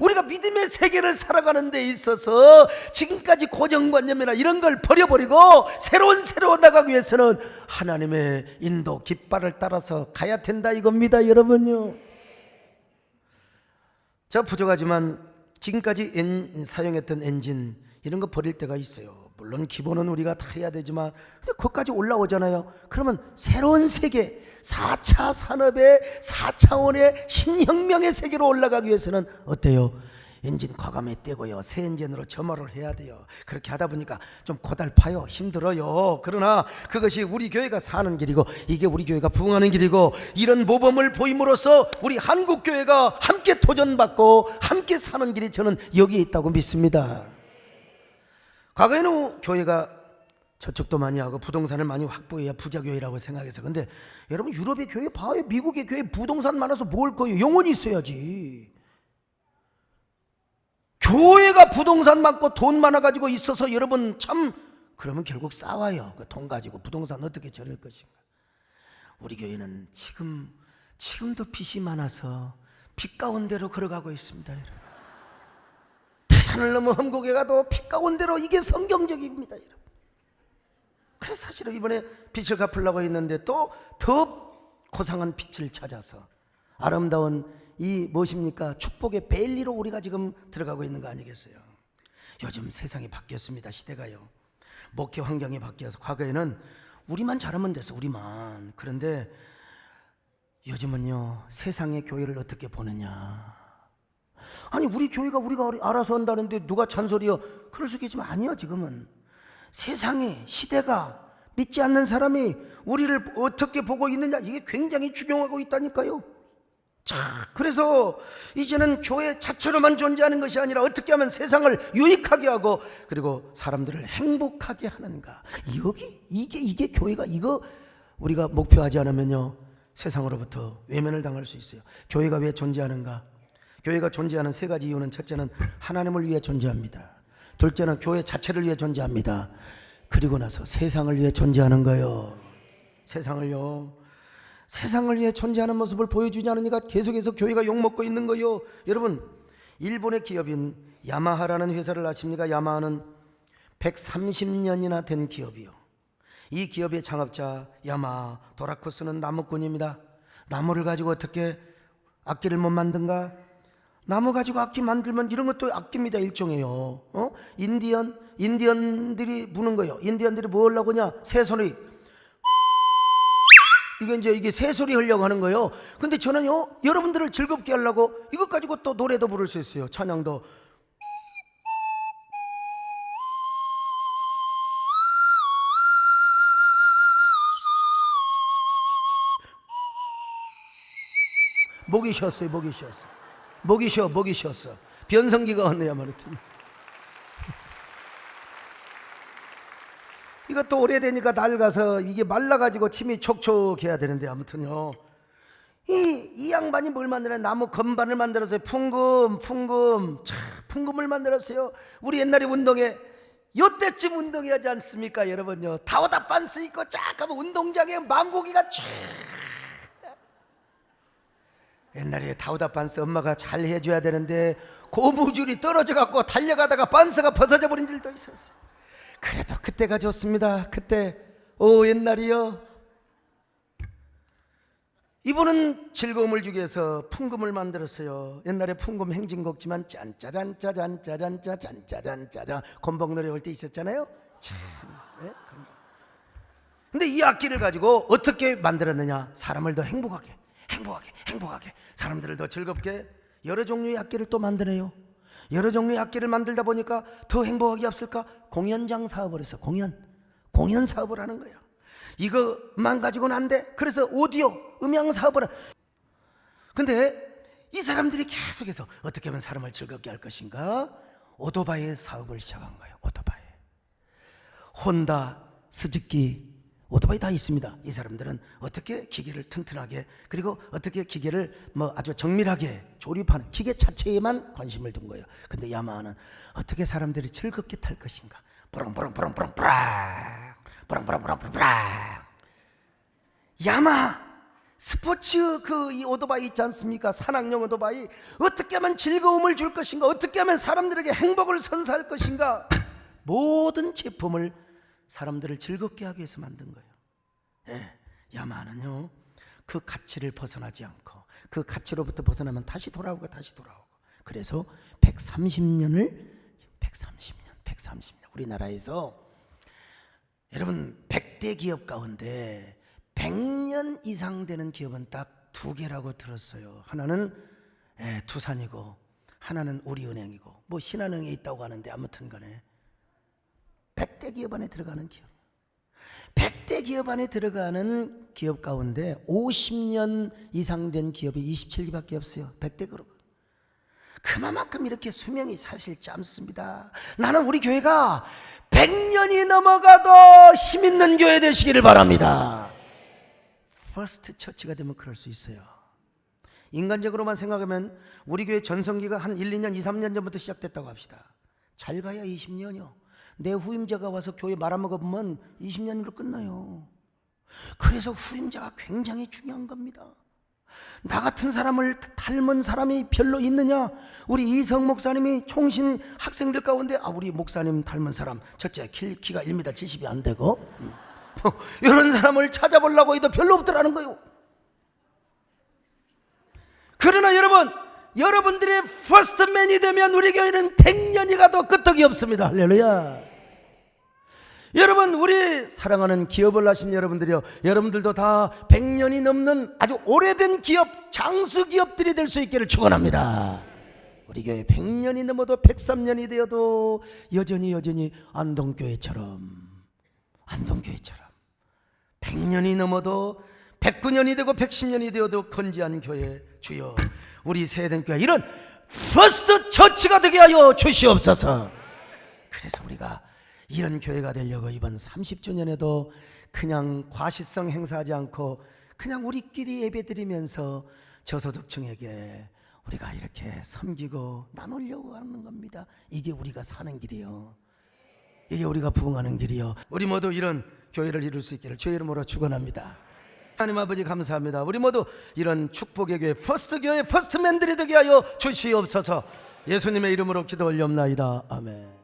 A: 우리가 믿음의 세계를 살아가는 데 있어서 지금까지 고정관념이나 이런 걸 버려버리고 새로운 나가기 위해서는 하나님의 인도 깃발을 따라서 가야 된다 이겁니다. 여러분요, 저 부족하지만 지금까지 사용했던 엔진 이런 거 버릴 때가 있어요. 물론 기본은 우리가 다 해야 되지만 근데 거기까지 올라오잖아요. 그러면 새로운 세계 4차 산업의 4차원의 신혁명의 세계로 올라가기 위해서는 어때요? 엔진 과감히 떼고요, 새 엔진으로 점화를 해야 돼요. 그렇게 하다 보니까 좀 고달파요, 힘들어요. 그러나 그것이 우리 교회가 사는 길이고, 이게 우리 교회가 부흥하는 길이고, 이런 모범을 보임으로써 우리 한국 교회가 함께 도전받고 함께 사는 길이 저는 여기에 있다고 믿습니다. 과거에는 교회가 저축도 많이 하고 부동산을 많이 확보해야 부자교회라고 생각해서, 근데 여러분 유럽의 교회 봐요. 미국의 교회 부동산 많아서 뭘 거예요? 영혼이 있어야지. 교회가 부동산 많고 돈 많아가지고 있어서 여러분 참, 그러면 결국 싸워요. 그 돈 가지고 부동산 어떻게 저럴 것인가. 우리 교회는 지금도 빚이 많아서 빚 가운데로 걸어가고 있습니다. 여러분, 태산을 넘어 험곡에 가도 빚 가운데로, 이게 성경적입니다. 여러분, 그래서 사실은 이번에 빚을 갚으려고 했는데 또 더 고상한 빚을 찾아서 아름다운 이 무엇입니까? 축복의 벨리로 우리가 지금 들어가고 있는 거 아니겠어요? 요즘 세상이 바뀌었습니다. 시대가요. 목회 환경이 바뀌어서, 과거에는 우리만 잘하면 됐어, 우리만. 그런데 요즘은요, 세상의 교회를 어떻게 보느냐. 아니, 우리 교회가 우리가 알아서 한다는데 누가 잔소리요? 그럴 수 있겠지만 아니요. 지금은 세상의 시대가, 믿지 않는 사람이 우리를 어떻게 보고 있느냐, 이게 굉장히 중요하고 있다니까요. 자, 그래서 이제는 교회 자체로만 존재하는 것이 아니라 어떻게 하면 세상을 유익하게 하고 그리고 사람들을 행복하게 하는가, 이게 교회가, 이거 우리가 목표하지 않으면요, 세상으로부터 외면을 당할 수 있어요. 교회가 왜 존재하는가? 교회가 존재하는 세 가지 이유는, 첫째는 하나님을 위해 존재합니다. 둘째는 교회 자체를 위해 존재합니다. 그리고 나서 세상을 위해 존재하는 거예요. 세상을 위해 존재하는 모습을 보여주지 않으니까 계속해서 교회가 욕먹고 있는 거예요. 여러분, 일본의 기업인 야마하라는 회사를 아십니까? 야마하는 130년이나 된 기업이요. 이 기업의 창업자 야마하 도라쿠스는 나무꾼입니다. 나무를 가지고 어떻게 악기를 못 만든가? 나무 가지고 악기 만들면 이런 것도 악기입니다. 일종이에요. 인디언들이 부는 거예요. 인디언들이 뭐 하려고 하냐? 새소리. 이게 새소리 하려고 하는 거예요. 근데 저는요, 여러분들을 즐겁게 하려고 이것 가지고 또 노래도 부를 수 있어요. 찬양도. 목이 쉬었어요. 목이 쉬었어. 변성기가 왔네요, 말했더니. 이것도 오래되니까 낡아서 이게 말라가지고 침이 촉촉해야 되는데, 아무튼요, 이 양반이 뭘 만드냐? 나무 건반을 만들었어요. 풍금을 만들었어요. 우리 옛날에 운동회, 요때쯤 운동해야지 않습니까? 여러분요, 다오다 반스 입고 쫙 가면 운동장에 망고기가 쫙. 옛날에 다우다 반스 엄마가 잘 해줘야 되는데 고무줄이 떨어져 갖고 달려가다가 반스가 벗어져 버린 일도 있었어요. 그래도 그때가 좋습니다. 그때, 옛날이요. 이분은 즐거움을 주기 위해서 풍금을 만들었어요. 옛날에 풍금 행진곡지만 짠짜잔짜잔짜잔짜잔짜잔짜잔 건복 노래 올 때 있었잖아요. 참, 네? 근데 이 악기를 가지고 어떻게 만들었느냐? 사람을 더 행복하게 사람들을 더 즐겁게 여러 종류의 악기를 또 만드네요. 여러 종류의 악기를 만들다 보니까 더 행복하게 없을까? 공연장 사업을 해서 공연 사업을 하는 거예요. 이것만 가지고는 안 돼. 그래서 오디오 음향 사업을 근데 이 사람들이 계속해서 어떻게 하면 사람을 즐겁게 할 것인가? 오토바이 사업을 시작한 거예요. 오토바이, 혼다, 스즈키, 오토바이 다 있습니다. 이 사람들은 어떻게 기계를 튼튼하게, 그리고 어떻게 기계를 아주 정밀하게 조립하는 기계 자체에만 관심을 둔 거예요. 근데 야마하는 어떻게 사람들이 즐겁게 탈 것인가? 뿌랑뿌랑뿌랑뿌랑뿌랑 야마하 스포츠 이 오토바이 있지 않습니까? 산악용 오토바이, 어떻게 하면 즐거움을 줄 것인가? 어떻게 하면 사람들에게 행복을 선사할 것인가? 모든 제품을 사람들을 즐겁게 하기 위해서 만든 거예요. 야마하는요, 그 가치를 벗어나지 않고, 그 가치로부터 벗어나면 다시 돌아오고 그래서 130년 우리나라에서 여러분 100대 기업 가운데 100년 이상 되는 기업은 딱 2개라고 들었어요. 하나는 두산이고 하나는 우리은행이고 뭐 신한은행에 있다고 하는데 아무튼 간에 100대 기업 안에 들어가는 기업, 100대 기업 안에 들어가는 기업 가운데 50년 이상 된 기업이 27개밖에 없어요. 100대 그룹. 그만큼 이렇게 수명이 사실 짧습니다. 나는 우리 교회가 100년이 넘어가도 힘 있는 교회 되시기를 바랍니다. 퍼스트 처치가 되면 그럴 수 있어요. 인간적으로만 생각하면 우리 교회 전성기가 한 1, 2년, 2, 3년 전부터 시작됐다고 합시다. 잘 가야 20년이요. 내 후임자가 와서 교회 말아먹어보면 20년으로 끝나요. 그래서 후임자가 굉장히 중요한 겁니다. 나 같은 사람을 닮은 사람이 별로 있느냐? 우리 이성 목사님이 총신 학생들 가운데 우리 목사님 닮은 사람, 첫째 키가 1m 70이 안 되고 이런 사람을 찾아보려고 해도 별로 없더라는 거예요. 그러나 여러분들의 퍼스트맨이 되면 우리 교회는 100년이 가도 끄떡이 없습니다. 할렐루야. 여러분, 우리 사랑하는 기업을 하신 여러분들이요, 여러분들도 다 100년이 넘는 아주 오래된 기업, 장수 기업들이 될 수 있기를 축원합니다. 우리 교회 100년이 넘어도 103년이 되어도 여전히 안동교회처럼 100년이 넘어도 109년이 되고 110년이 되어도 건재한 교회, 주여 우리 세대교회 이런 퍼스트 처치가 되게 하여 주시옵소서. 그래서 우리가 이런 교회가 되려고 이번 30주년에도 그냥 과시성 행사하지 않고 그냥 우리끼리 예배드리면서 저소득층에게 우리가 이렇게 섬기고 나누려고 하는 겁니다. 이게 우리가 사는 길이요, 이게 우리가 부흥하는 길이요. 우리 모두 이런 교회를 이룰 수 있기를 주의 이름으로 축원합니다. 하나님 아버지 감사합니다. 우리 모두 이런 축복의 교회, 퍼스트 교회, 퍼스트맨들이 되게 하여 주시옵소서. 예수님의 이름으로 기도 올려옵나이다. 아멘.